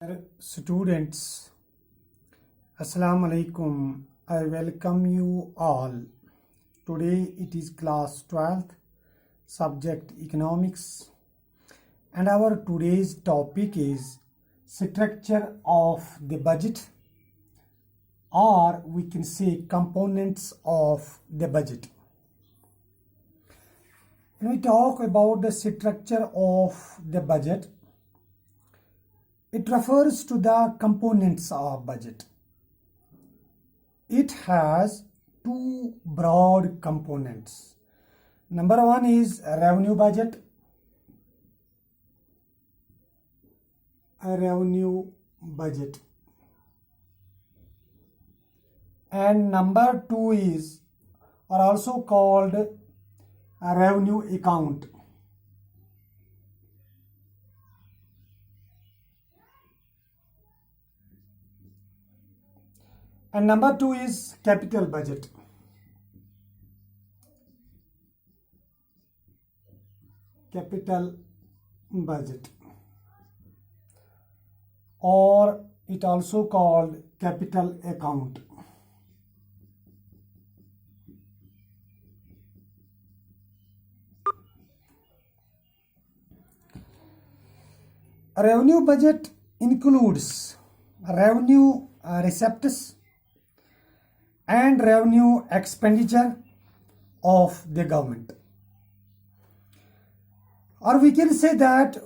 Dear students, Assalamu alaikum. I welcome you all. Today it is class 12th, subject economics, and our today's topic is structure of the budget, or we can say components of the budget. When we talk about the structure of the budget, it refers to the components of budget. It has two broad components. Number one is revenue budget. A revenue budget. And number two is, or also called, a revenue account. And number two is capital budget. Capital budget, or it also called capital account. A revenue budget includes revenue receipts and revenue expenditure of the government. Or we can say that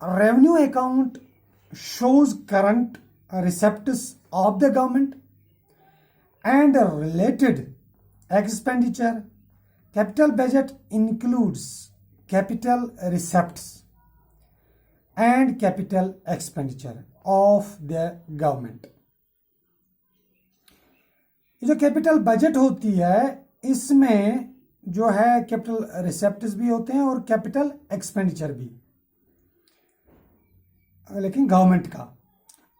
revenue account shows current receipts of the government and related expenditure. Capital budget includes capital receipts and capital expenditure of the government. जो capital budget होती है इसमें जो है capital रिसेप्ट्स भी होते हैं और कैपिटल एक्सपेंडिचर भी, लेकिन गवर्नमेंट का.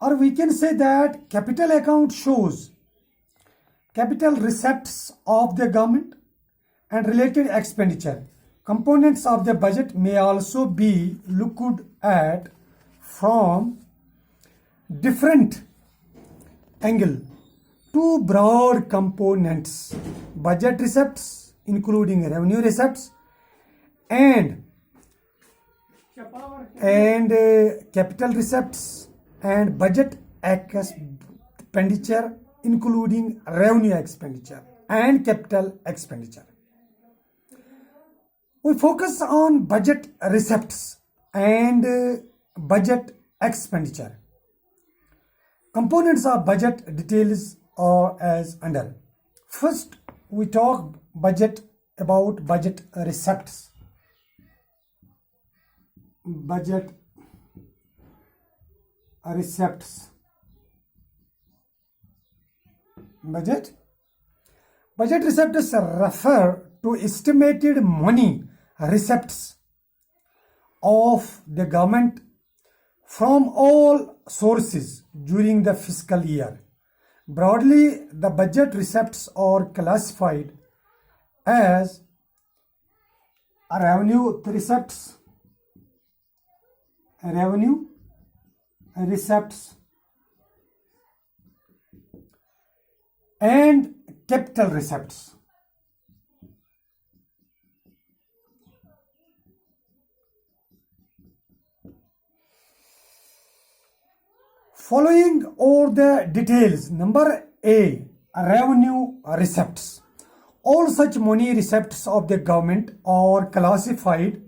और we can say that capital account shows capital receipts of the government and related expenditure. Components of the budget may also be looked at from different angle. Two broad components: budget receipts including revenue receipts and capital receipts, and budget expenditure including revenue expenditure and capital expenditure. We focus on budget receipts and budget expenditure. Components of budget details or as under. First, we talk about budget receipts. Budget receipts. Budget receipts refer to estimated money receipts of the government from all sources during the fiscal year. Broadly, the budget receipts are classified as revenue receipts and capital receipts. Following are the details. Number A, revenue receipts. All such money receipts of the government are classified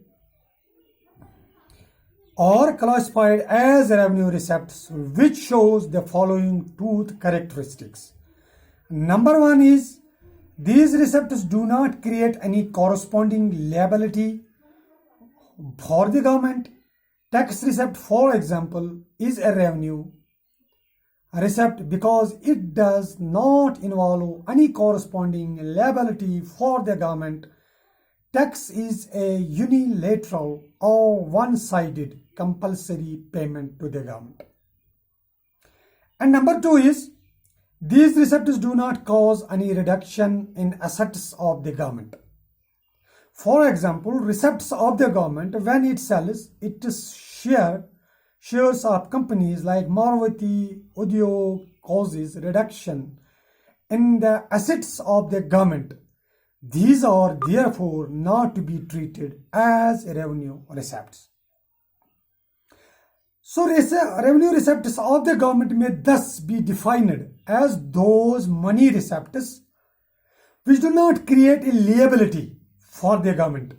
as revenue receipts, which shows the following two characteristics. Number one is, these receipts do not create any corresponding liability for the government. Tax receipt, for example, is a revenue receipt because it does not involve any corresponding liability for the government. Tax is a unilateral or one-sided compulsory payment to the government. And number two is, these receipts do not cause any reduction in assets of the government. For example, receipts of the government, when it sells its share shares of companies like Marvati Udyog causes reduction in the assets of the government. These are therefore not to be treated as revenue receipts. So revenue receipts of the government may thus be defined as those money receipts which do not create a liability for the government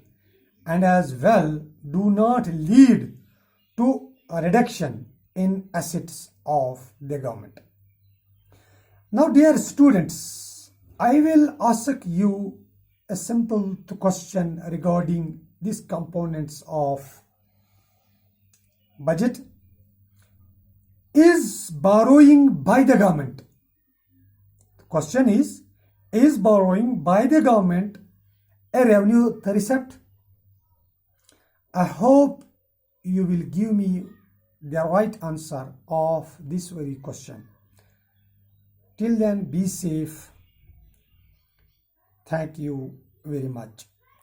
and as well do not lead to a reduction in assets of the government. Now, dear students, I will ask you a simple question regarding these components of budget. Is borrowing by the government? The question is borrowing by the government a revenue receipt? I hope you will give me the right answer of this very question. Till then, be safe. Thank you very much.